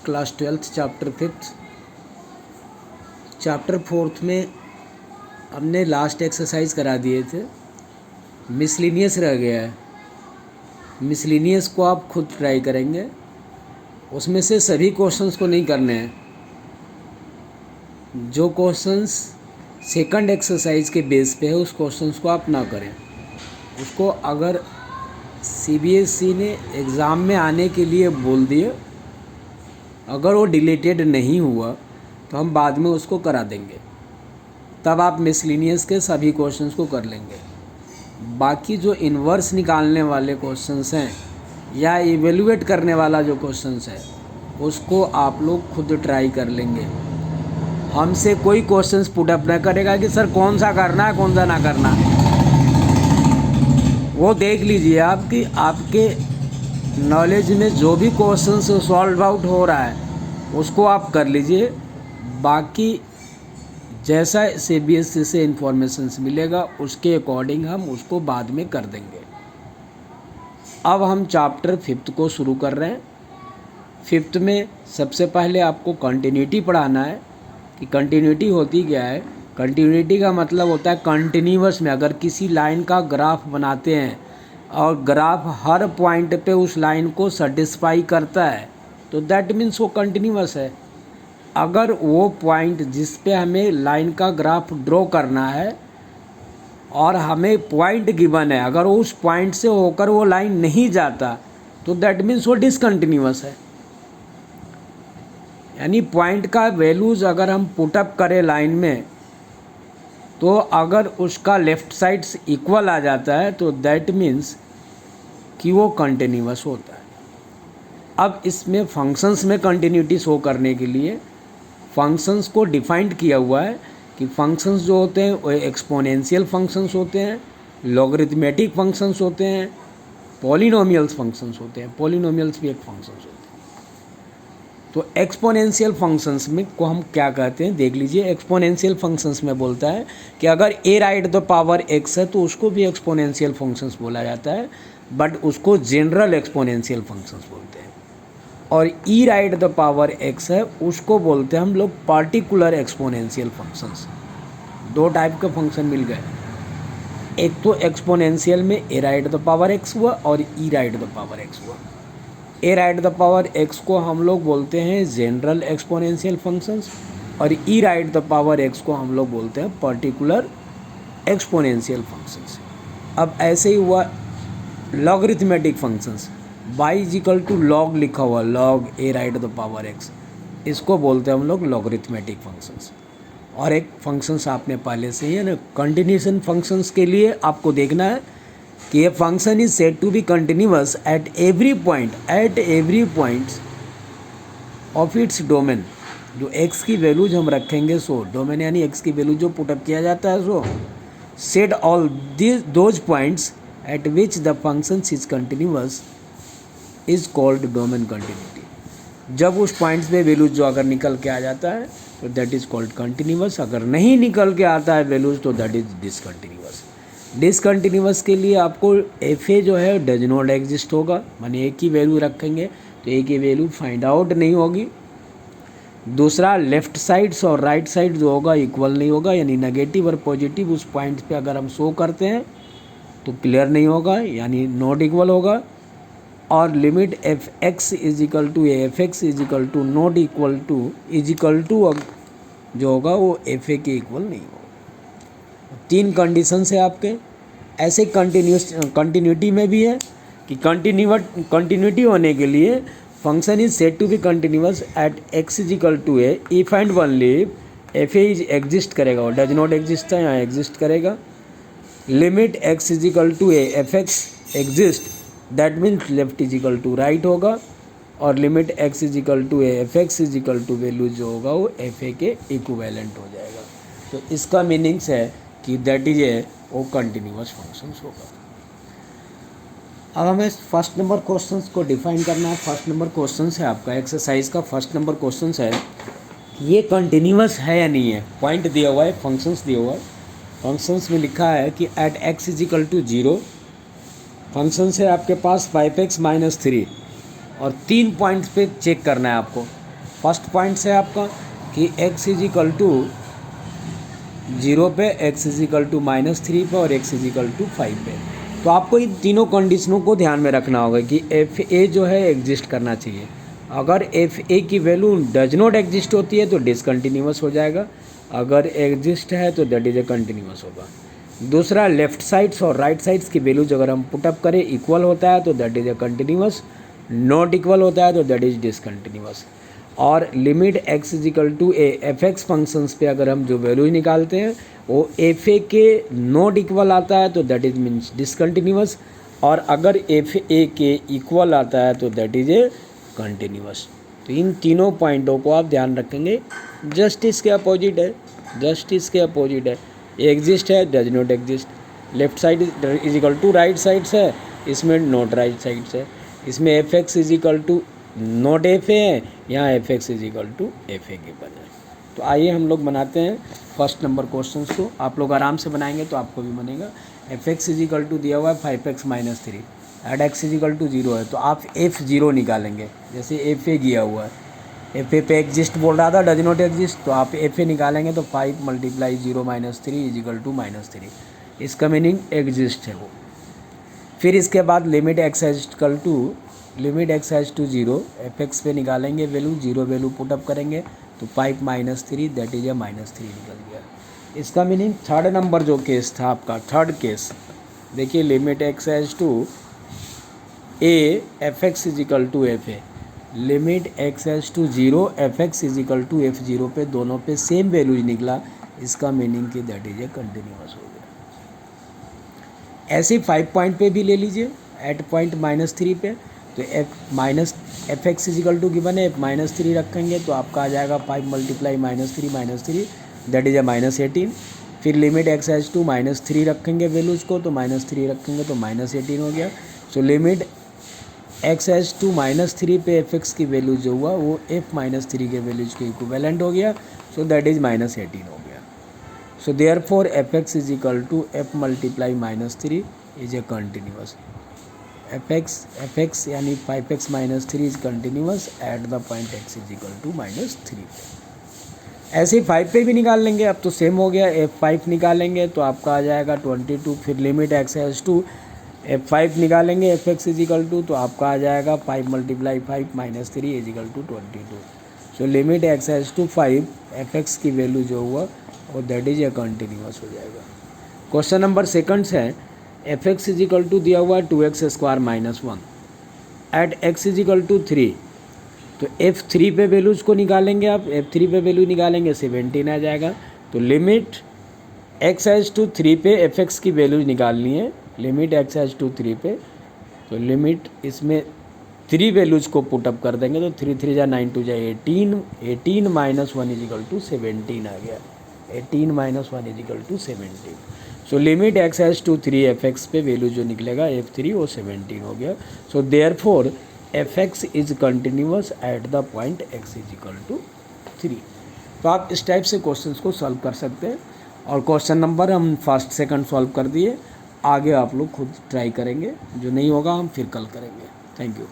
Class 12th chapter 5th chapter 4th में हमने last exercise करा दिए थे। मिसलिनियस रह गया है। मिसलिनियस को आप खुद ट्राई करेंगे। उसमें से सभी क्वेश्चंस को नहीं करने हैं। जो क्वेश्चंस सेकंड एक्सरसाइज के बेस पे है उस क्वेश्चंस को आप ना करें। उसको अगर सीबीएसई ने एग्ज़ाम में आने के लिए बोल दिए, अगर वो डिलीटेड नहीं हुआ तो हम बाद में उसको करा देंगे, तब आप मिसलिनियस के सभी क्वेश्चंस को कर लेंगे। बाकी जो इन्वर्स निकालने वाले क्वेश्चंस हैं या इवेलुएट करने वाला जो क्वेश्चंस है उसको आप लोग खुद ट्राई कर लेंगे। हमसे कोई क्वेश्चंस पुटअप न करेगा कि सर कौन सा करना है कौन सा ना करना है। वो देख लीजिए आप कि आपके नॉलेज में जो भी क्वेश्चंस सॉल्व आउट हो रहा है उसको आप कर लीजिए। बाकी जैसा सीबीएसई से इंफॉर्मेशंस मिलेगा उसके अकॉर्डिंग हम उसको बाद में कर देंगे। अब हम चैप्टर 5th को शुरू कर रहे हैं। 5th में सबसे पहले आपको कंटिन्यूटी पढ़ाना है कि कंटिन्यूटी होती क्या है। कंटिन्यूटी का मतलब होता है कंटिन्यूअस में अगर किसी लाइन का ग्राफ बनाते हैं और ग्राफ हर पॉइंट पे उस लाइन को सेटिस्फाई करता है तो दैट मीन्स वो कंटिन्यूअस है। अगर वो पॉइंट जिस पे हमें लाइन का ग्राफ ड्रॉ करना है और हमें पॉइंट गिवन है, अगर उस पॉइंट से होकर वो लाइन नहीं जाता तो दैट मीन्स वो डिसकंटिन्यूअस है। यानी पॉइंट का वैल्यूज़ अगर हम पुटअप करें लाइन में तो अगर उसका लेफ़्ट साइड इक्वल आ जाता है तो दैट मीन्स कि वो कंटिन्यूअस होता है। अब इसमें फंक्शंस में कंटिन्यूटी शो करने के लिए फंक्शंस को डिफाइंड किया हुआ है कि फंक्शंस जो होते हैं वो एक्सपोनेंशियल फंक्शंस होते हैं, लॉगरिथमेटिक फंक्शंस होते हैं, पॉलिनोमियल्स फंक्शंस होते हैं। पॉलिनोमियल्स भी एक फंक्शंस होते हैं। तो एक्सपोनेंशियल फंक्शंस में को हम क्या कहते हैं देख लीजिए। एक्सपोनेंशियल फंक्शंस में बोलता है कि अगर ए राइट द पावर एक्स है तो उसको भी एक्सपोनेंशियल फंक्शंस बोला जाता है, बट उसको जनरल एक्सपोनेंशियल फंक्शंस बोलते हैं। और ई राइट द पावर एक्स है उसको बोलते हैं हम लोग पार्टिकुलर एक्सपोनेंशियल फंक्शंस। दो टाइप के फंक्शन मिल गए। एक तो एक्सपोनेंशियल में ए राइट द पावर एक्स हुआ और ई राइट द पावर एक्स हुआ। ए राइट द पावर एक्स को हम लोग बोलते हैं जनरल एक्सपोनेंशियल फंक्शंस और ई राइट द पावर एक्स को हम लोग बोलते हैं पर्टिकुलर एक्सपोनेंशियल फंक्शंस। अब ऐसे ही हुआ logarithmic functions. y is equal to log लिखा हुआ, log A raised the power x, इसको बोलते हैं हम लोग लॉगरिथमेटिक फंक्शंस। और एक फंक्शंस आपने पहले से ही है ना, कंटिन्यूशन फंक्शंस के लिए आपको देखना है कि ये function is said to be continuous at every point of its domain. जो x की वैल्यूज हम रखेंगे सो डोमेन यानी x की वैल्यू जो पुटअप किया जाता है so said all those points at which the function is continuous is called domain continuity. जब उस पॉइंट्स पे वैल्यूज जो अगर निकल के आ जाता है तो दैट इज कॉल्ड कंटिन्यूअस। अगर नहीं निकल के आता है वैल्यूज तो दैट इज डिसकंटिन्यूअस। डिसकंटिन्यूअस के लिए आपको एफ ए जो है डज नॉट एग्जिस्ट होगा, माने एक ही वैल्यू रखेंगे तो एक ही वैल्यू फाइंड आउट नहीं होगी। दूसरा लेफ्ट साइड्स और राइट साइड जो होगा इक्वल नहीं होगा, यानी नेगेटिव और पॉजिटिव उस पॉइंट पे अगर हम शो करते हैं तो क्लियर नहीं होगा, यानी नॉट इक्वल होगा। और limit F X is equal to F X is equal to not equal to जो होगा वो एफ ए के इक्वल नहीं होगा। 3 कंडीशन है आपके। ऐसे कंटिन्यूटी में भी है कि कंटिन्यूटी होने के लिए function is said to be continuous at X is equal to A if and only F A is exist करेगा और डज नॉट एग्जिस्ट है यहाँ एग्जिस्ट करेगा। Limit X is equal to A F X exist that means left is equal to right होगा। और limit X is equal to A F X is equal to value जो होगा वो F A के equivalent हो जाएगा। तो इसका मीनिंग्स है कि दैट इज ए वो कंटिन्यूअस फंक्शंस होगा। अब हमें फर्स्ट नंबर क्वेश्चंस को डिफाइन करना है। फर्स्ट नंबर क्वेश्चंस है आपका एक्सरसाइज का फर्स्ट नंबर क्वेश्चंस है ये कंटिन्यूअस है या नहीं है। पॉइंट दिया हुआ है, फंक्शंस दिया हुआ है। फंक्शंस में लिखा है कि at X is equal to 0 function है आपके पास 5x - 3 और 3 पॉइंट्स पे चेक करना है आपको फर्स्ट पॉइंट है आपका कि x इज इक्वल टू 0 पे, x इज इक्वल टू -3 पे और x इज इक्वल टू 5 पे। तो आपको इन तीनों कंडीशनों को ध्यान में रखना होगा कि एफ ए जो है एग्जिस्ट करना चाहिए। अगर एफ ए की वैल्यू डज नॉट एग्जिस्ट होती है तो डिसकंटिन्यूअस हो जाएगा, अगर एग्जिस्ट है तो दैट इज ए कंटिन्यूअस होगा। दूसरा, लेफ्ट साइड्स और राइट साइड्स की वैल्यूज अगर हम पुटअप करें इक्वल होता है तो that is a continuous, not equal होता है तो दैट इज डिसकंटिन्यूअस। और limit x is equal to A, F X functions पे अगर हम जो वैल्यूज निकालते हैं वो एफ ए के नॉट इक्वल आता है तो दैट इज मीन्स डिसकंटिन्यूअस, और अगर एफ ए के इक्वल आता है तो दैट इज ए कंटिन्यूअस। तो इन तीनों पॉइंटों को आप ध्यान रखेंगे। जस्ट इसके अपोजिट है, जस्ट इसके अपोजिट है, एग्जिस्ट है, does not exist. Left side is equal to right sides है, इसमें नॉट राइट साइड्स है। इसमें F X is equal to not F A है, यहाँ F X is equal to F A given है। तो आइए हम लोग बनाते हैं फर्स्ट नंबर क्वेश्चन को। आप लोग आराम से बनाएंगे तो आपको भी बनेगा। F X is equal to दिया हुआ है 5x - 3, at X is equal to 0 है तो आप f0 निकालेंगे। जैसे एफ ए दिया हुआ है, एफ ए पे एग्जिस्ट बोल रहा था, डज नॉट एग्जिस्ट, तो आप एफ ए निकालेंगे तो 5 × 0 - 3 इज इक्वल टू -3। इसका मीनिंग एग्जिस्ट है वो। फिर इसके बाद limit x equal to limit x has to 0, F X पे निकालेंगे वैल्यू, 0 वैल्यू पुटअप करेंगे तो 5 - 3 दैट इज ए -3 निकल गया। इसका मीनिंग थर्ड नंबर जो केस था आपका, थर्ड केस देखिए, limit x has to a F X is equal to F A, limit x has to 0 F X is equal to f0 पे दोनों पे सेम वैल्यूज निकला। इसका मीनिंग कि दैट इज ए कंटिन्यूअस हो गया। ऐसे 5 पॉइंट पे भी ले लीजिए, एट पॉइंट -3 पे, तो F X is equal to given है, -3 रखेंगे तो आपका आ जाएगा 5 × -3 दैट इज ए -18। फिर लिमिट x हैज टू -3 रखेंगे वैल्यूज़ को, तो -3 रखेंगे तो -18 हो गया। So limit x has to -3 पे एफ एक्स की वैल्यू जो हुआ वो f -3 के वैल्यूज़ के इक्विवेलेंट हो गया, सो दैट इज -18 हो गया। So therefore F X is equal to f × -3 is a continuous. F X यानी 5x - 3 is continuous at the point x is equal to -3। ऐसे ही 5 पे भी निकाल लेंगे, अब तो सेम हो गया। f5 निकालेंगे तो आपका आ जाएगा 22। फिर limit x has to f5 निकालेंगे, F X is equal to, तो आपका आ जाएगा 5 × 5 - 3 is equal to 22। So limit x has to 5, F X की वैल्यू जो हुआ और दैट इज ए कंटिन्यूअस हो जाएगा। क्वेश्चन नंबर सेकंड है, F X is equal to दिया हुआ 2x² - 1 at x is equal to 3, तो f3 पे वैल्यूज़ को निकालेंगे आप, f3 पे वैल्यू निकालेंगे 17 आ जाएगा। तो लिमिट x हैज टू 3 पे एफ एक्स की वैल्यूज निकालनी है, लिमिट x हैज टू 3 पे, तो लिमिट इसमें 3 वैल्यूज़ को पुटअप कर देंगे तो 3 3 जा 9 2 जा 18, 18 - 1 इज इक्वल टू 17 आ गया, 18 - 1 is equal to 17। So limit x has to 3 F X पे वैल्यू जो निकलेगा f3 वो 17 हो गया। So therefore F X is continuous at the point x is equal to 3। तो आप इस टाइप से क्वेश्चंस को सॉल्व कर सकते हैं। और क्वेश्चन नंबर हम फर्स्ट सेकंड सॉल्व कर दिए, आगे आप लोग खुद ट्राई करेंगे, जो नहीं होगा हम फिर कल करेंगे। Thank you.